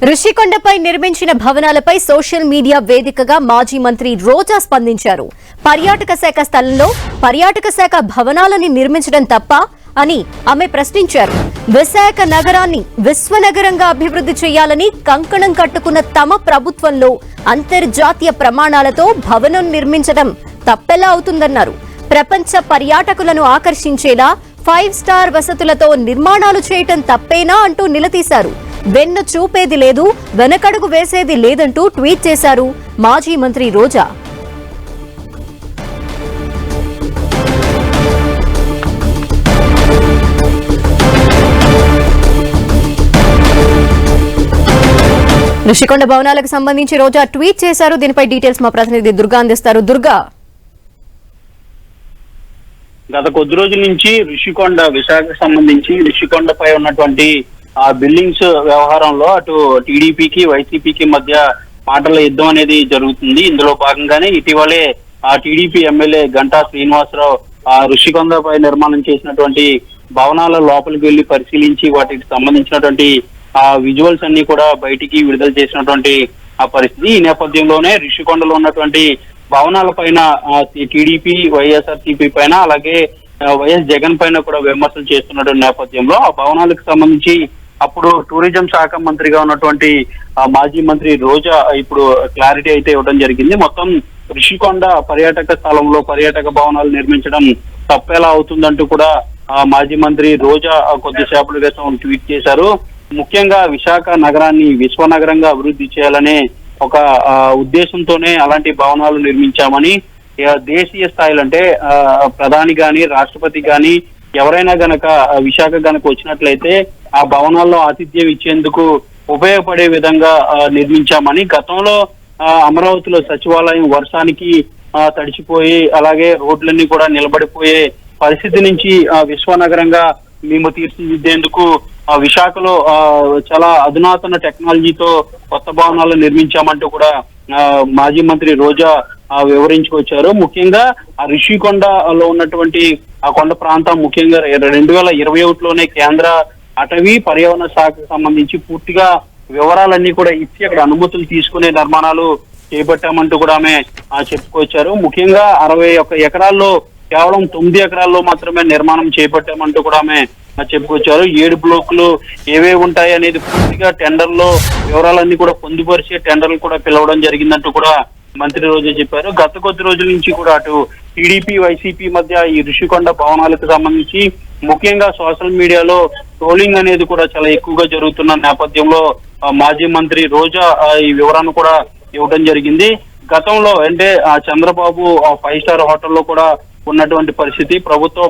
ఋషికొండపై నిర్మించిన భవనాలపై social media వేదికగా మాజీ మంత్రి రోజా స్పందించారు. పర్యాటక శాఖ స్థలంలో పర్యాటక శాఖ భవనాలని నిర్మించడం తప్ప అని ఆమె ప్రశ్నించారు. విశాఖ నగరాన్ని విశ్వనగరంగా అభివృద్ధి చేయాలని కంకణం కట్టుకున్న తమ ప్రభుత్వంలో అంతర్జాతీయ ప్రమాణాలతో భవనం నిర్మించడం తప్పెలా అవుతుందన్నారు. ప్రపంచ పర్యాటకులను ఆకర్షించేలా 5 స్టార్ వసతులతో నిర్మాణాలు చేయటం తప్పేనా అంటూ నిలదీశారు. వెన్ను చూపేది లేదు, వెనకడుగు వేసేది లేదంటూ ట్వీట్ చేశారు మాజీ మంత్రి రోజా. ఋషికొండ భవనాలకు సంబంధించి రోజా ట్వీట్ చేశారు. దీనిపై డీటెయిల్స్ మా ప్రతినిధి దుర్గా అందిస్తారు. దుర్గా, గత కొద్ది రోజుల నుంచి ఋషికొండ విశాఖకు సంబంధించి ఋషికొండపై ఉన్నటువంటి ఆ బిల్డింగ్స్ వ్యవహారంలో అటు టీడీపీకి వైసీపీకి మధ్య మాటల యుద్ధం అనేది జరుగుతుంది. ఇందులో భాగంగానే ఇటీవలే ఆ టీడీపీ ఎమ్మెల్యే గంటా శ్రీనివాసరావు ఆ ఋషికొండపై నిర్మాణం చేసినటువంటి భవనాల లోపలికి వెళ్లి పరిశీలించి వాటికి సంబంధించినటువంటి ఆ విజువల్స్ అన్ని కూడా బయటికి విడుదల చేసినటువంటి ఆ పరిస్థితి. ఈ నేపథ్యంలోనే ఋషికొండలో ఉన్నటువంటి భవనాల పైన టీడీపీ వైఎస్ఆర్సీపీ పైన అలాగే వైఎస్ జగన్ పైన కూడా విమర్శలు చేస్తున్నటువంటి నేపథ్యంలో ఆ భవనాలకు సంబంధించి అప్పుడు టూరిజం శాఖ మంత్రిగా ఉన్నటువంటి మాజీ మంత్రి రోజా ఇప్పుడు క్లారిటీ అయితే ఇవ్వడం జరిగింది. మొత్తం ఋషికొండ పర్యాటక స్థలంలో పర్యాటక భవనాలు నిర్మించడం తప్పేలా అవుతుందంటూ కూడా మాజీ మంత్రి రోజా కొద్దిసేపటి క్రితం ట్వీట్ చేశారు. ముఖ్యంగా విశాఖ నగరాన్ని విశ్వనగరంగా అభివృద్ధి చేయాలనే ఒక ఉద్దేశంతోనే అలాంటి భవనాలు నిర్మించామని, దేశీయ స్థాయిలో అంటే ప్రధాని గాని రాష్ట్రపతి గాని ఎవరైనా గనక విశాఖ గనక వచ్చినట్లయితే ఆ భవనాల్లో ఆతిథ్యం ఇచ్చేందుకు ఉపయోగపడే విధంగా నిర్మించామని, గతంలో అమరావతిలో సచివాలయం వర్షానికి తడిచిపోయి అలాగే రోడ్లన్నీ కూడా నిలబడిపోయే పరిస్థితి నుంచి విశ్వనగరంగా మేము తీర్చిదిద్దేందుకు విశాఖలో చాలా అధునాతన టెక్నాలజీతో కొత్త భవనాలు నిర్మించామంటూ కూడా మాజీ మంత్రి రోజా వివరించుకొచ్చారు. ముఖ్యంగా ఆ ఋషికొండలో ఉన్నటువంటి ఆ కొండ ప్రాంతం ముఖ్యంగా 2021లోనే కేంద్ర అటవీ పర్యావరణ శాఖకు సంబంధించి పూర్తిగా వివరాలన్నీ కూడా ఇచ్చి అక్కడ అనుమతులు తీసుకునే నిర్మాణాలు చేపట్టామంటూ కూడా ఆమె చెప్పుకొచ్చారు. ముఖ్యంగా 61 ఎకరాల్లో కేవలం 9 ఎకరాల్లో మాత్రమే నిర్మాణం చేపట్టామంటూ కూడా ఆమె చెప్పుకొచ్చారు. 7 బ్లాకులు ఏవే ఉంటాయి అనేది పూర్తిగా టెండర్లో వివరాలన్నీ కూడా పొందుపరిచే టెండర్లు కూడా పిలవడం జరిగిందంటూ కూడా మంత్రి రోజా చెప్పారు. గత కొద్ది రోజుల నుంచి కూడా అటు టీడీపీ వైసీపీ మధ్య ఈ ఋషికొండ భవనాలకు సంబంధించి ముఖ్యంగా సోషల్ మీడియాలో ట్రోలింగ్ అనేది కూడా చాలా ఎక్కువగా జరుగుతున్న నేపథ్యంలో మాజీ మంత్రి రోజా ఈ వివరాన్ని కూడా ఇవ్వడం జరిగింది. గతంలో అంటే చంద్రబాబు 5 స్టార్ హోటల్లో కూడా ఉన్నటువంటి పరిస్థితి, ప్రభుత్వ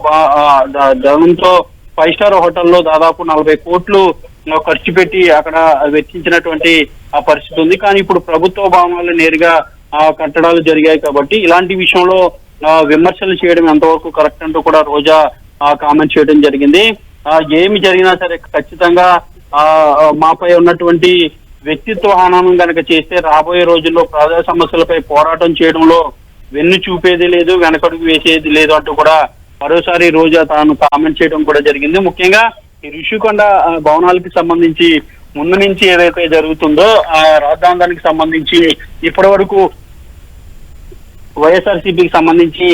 ధనంతో 5 స్టార్ హోటల్లో దాదాపు 40 కోట్లు ఖర్చు పెట్టి అక్కడ వెచ్చించినటువంటి ఆ పరిస్థితి ఉంది. కానీ ఇప్పుడు ప్రభుత్వ భవనాలు నేరుగా కట్టడాలు జరిగాయి కాబట్టి ఇలాంటి విషయంలో విమర్శలు చేయడం ఎంతవరకు కరెక్ట్ అంటూ కూడా రోజా కామెంట్ చేయడం జరిగింది. ఏమి జరిగినా సరే ఖచ్చితంగా మాపై ఉన్నటువంటి వ్యక్తిత్వ హననం కనుక చేస్తే రాబోయే రోజుల్లో ప్రజా సమస్యలపై పోరాటం చేయడంలో వెన్ను చూపేది లేదు, వెనకడుగు వేసేది లేదు అంటూ కూడా మరోసారి రోజా తాను కామెంట్ చేయడం కూడా జరిగింది. ముఖ్యంగా ఈ ఋషికొండ భవనాలకి సంబంధించి ముందు నుంచి ఏదైతే జరుగుతుందో ఆ రాజధానికి సంబంధించి ఇప్పటి వరకు వైఎస్ఆర్సీపీకి సంబంధించి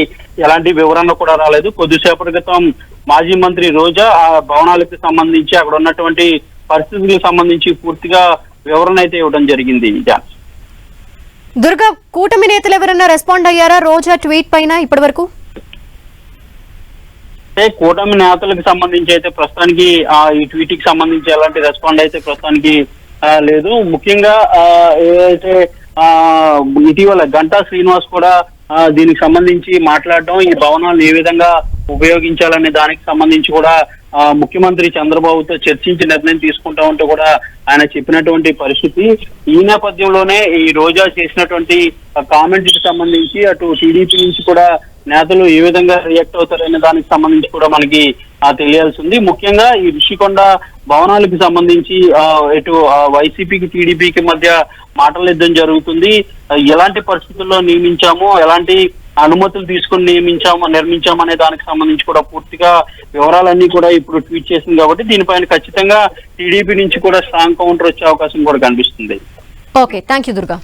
ఎలాంటి వివరణ కూడా రాలేదు. కొద్దిసేపటి క్రితం మాజీ మంత్రి రోజా ఆ భవనాలకు సంబంధించి అక్కడ ఉన్నటువంటి పరిస్థితులకు సంబంధించి పూర్తిగా వివరణ అయితే ఇవ్వడం జరిగింది. దుర్గా, కూటమి నేతలు ఎవరైనా రెస్పాండ్ అయ్యారా రోజా ట్వీట్ పైన ఇప్పటి వరకు? కూటమి నేతలకు సంబంధించి అయితే ప్రస్తుతానికి ఈ ట్వీట్ కి సంబంధించి ఎలాంటి రెస్పాండ్ అయితే ప్రస్తుతానికి లేదు. ముఖ్యంగా ఏదైతే ఇటీవల గంటా శ్రీనివాస్ కూడా దీనికి సంబంధించి మాట్లాడడం, ఈ భవనాలను ఏ విధంగా ఉపయోగించాలనే దానికి సంబంధించి కూడా ముఖ్యమంత్రి చంద్రబాబుతో చర్చించి నిర్ణయం తీసుకుంటామంటూ కూడా ఆయన చెప్పినటువంటి పరిస్థితి. ఈ నేపథ్యంలోనే ఈ రోజా చేసినటువంటి కామెంట్ కి సంబంధించి అటు టీడీపీ నుంచి కూడా నేతలు ఏ విధంగా రియాక్ట్ అవుతారనే దానికి సంబంధించి కూడా మనకి తెలియాల్సి ఉంది. ముఖ్యంగా ఈ ఋషికొండ భవనాలకు సంబంధించి ఇటు వైసీపీకి టీడీపీకి మధ్య మాటల యుద్ధం జరుగుతుంది. ఎలాంటి పరిస్థితుల్లో నియమించాము, ఎలాంటి అనుమతులు తీసుకుని నిర్మించామనే దానికి సంబంధించి కూడా పూర్తిగా వివరాలన్నీ కూడా ఇప్పుడు ట్వీట్ చేసింది కాబట్టి దీనిపైన ఖచ్చితంగా టీడీపీ నుంచి కూడా స్ట్రాంగ్ కౌంటర్ వచ్చే అవకాశం కూడా కనిపిస్తుంది. Okay, thank you Durga.